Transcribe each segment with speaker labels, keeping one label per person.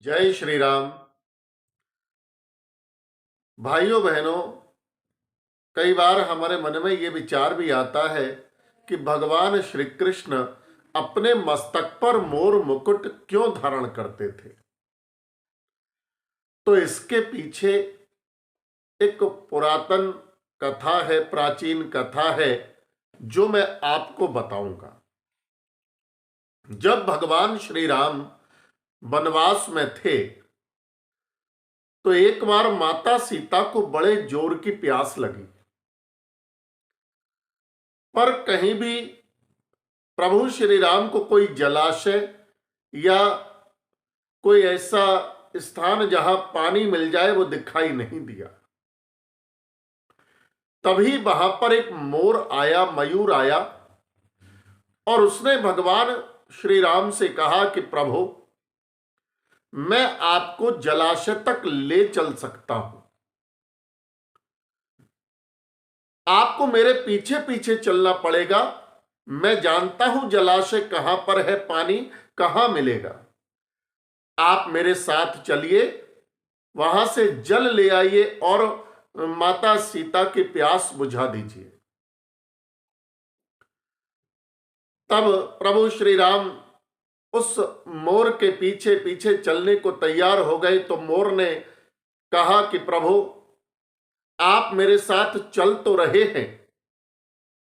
Speaker 1: जय श्री राम। भाइयों बहनों, कई बार हमारे मन में ये विचार भी आता है कि भगवान श्री कृष्ण अपने मस्तक पर मोर मुकुट क्यों धारण करते थे। तो इसके पीछे एक पुरातन कथा है, प्राचीन कथा है, जो मैं आपको बताऊंगा। जब भगवान श्री राम वनवास में थे तो एक बार माता सीता को बड़े जोर की प्यास लगी, पर कहीं भी प्रभु श्री राम को कोई जलाशय या कोई ऐसा स्थान जहां पानी मिल जाए वो दिखाई नहीं दिया। तभी वहां पर एक मोर आया, मयूर आया, और उसने भगवान श्री राम से कहा कि प्रभु, मैं आपको जलाशय तक ले चल सकता हूं, आपको मेरे पीछे पीछे चलना पड़ेगा। मैं जानता हूं जलाशय कहां पर है, पानी कहां मिलेगा। आप मेरे साथ चलिए, वहां से जल ले आइए और माता सीता की प्यास बुझा दीजिए। तब प्रभु श्री राम उस मोर के पीछे पीछे चलने को तैयार हो गए। तो मोर ने कहा कि प्रभु, आप मेरे साथ चल तो रहे हैं,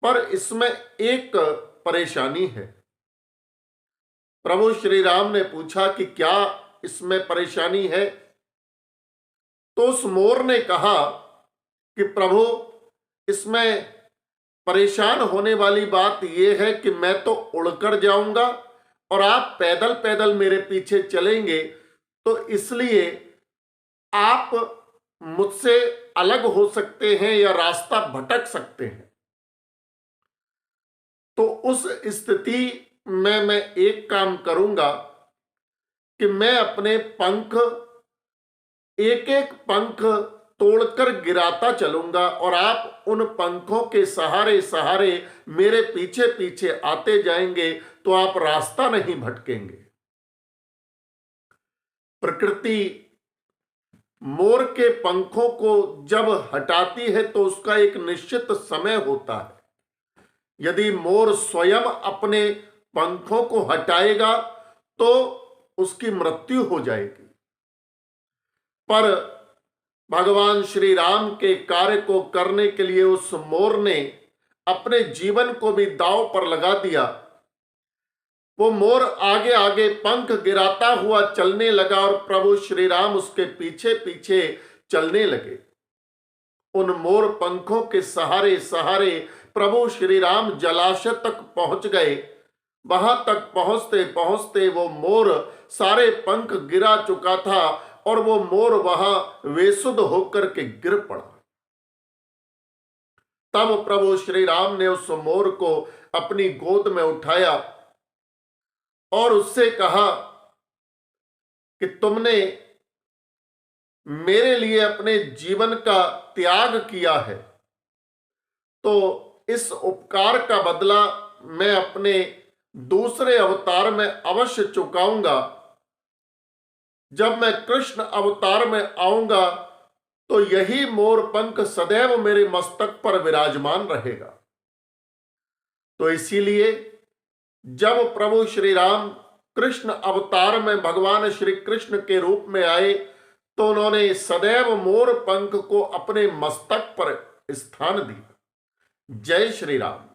Speaker 1: पर इसमें एक परेशानी है। प्रभु श्री राम ने पूछा कि क्या इसमें परेशानी है। तो उस मोर ने कहा कि प्रभु, इसमें परेशान होने वाली बात यह है कि मैं तो उड़कर जाऊंगा और आप पैदल पैदल मेरे पीछे चलेंगे, तो इसलिए आप मुझसे अलग हो सकते हैं या रास्ता भटक सकते हैं। तो उस स्थिति में मैं एक काम करूंगा कि मैं अपने पंख, एक एक पंख तोड़कर गिराता चलूंगा और आप उन पंखों के सहारे सहारे मेरे पीछे पीछे आते जाएंगे, तो आप रास्ता नहीं भटकेंगे। प्रकृति मोर के पंखों को जब हटाती है तो उसका एक निश्चित समय होता है। यदि मोर स्वयं अपने पंखों को हटाएगा तो उसकी मृत्यु हो जाएगी। पर भगवान श्री राम के कार्य को करने के लिए उस मोर ने अपने जीवन को भी दांव पर लगा दिया। वो मोर आगे आगे पंख गिराता हुआ चलने लगा और प्रभु श्री राम उसके पीछे पीछे चलने लगे। उन मोर पंखों के सहारे सहारे प्रभु श्री राम जलाशय तक पहुंच गए। वहां तक पहुंचते पहुंचते वो मोर सारे पंख गिरा चुका था और वो मोर वहां बेसुध होकर के गिर पड़ा। तब प्रभु श्री राम ने उस मोर को अपनी गोद में उठाया और उससे कहा कि तुमने मेरे लिए अपने जीवन का त्याग किया है, तो इस उपकार का बदला मैं अपने दूसरे अवतार में अवश्य चुकाऊंगा। जब मैं कृष्ण अवतार में आऊंगा तो यही मोर पंख सदैव मेरे मस्तक पर विराजमान रहेगा। तो इसीलिए जब प्रभु श्री राम कृष्ण अवतार में भगवान श्री कृष्ण के रूप में आए तो उन्होंने सदैव मोर पंख को अपने मस्तक पर स्थान दिया। जय श्री राम।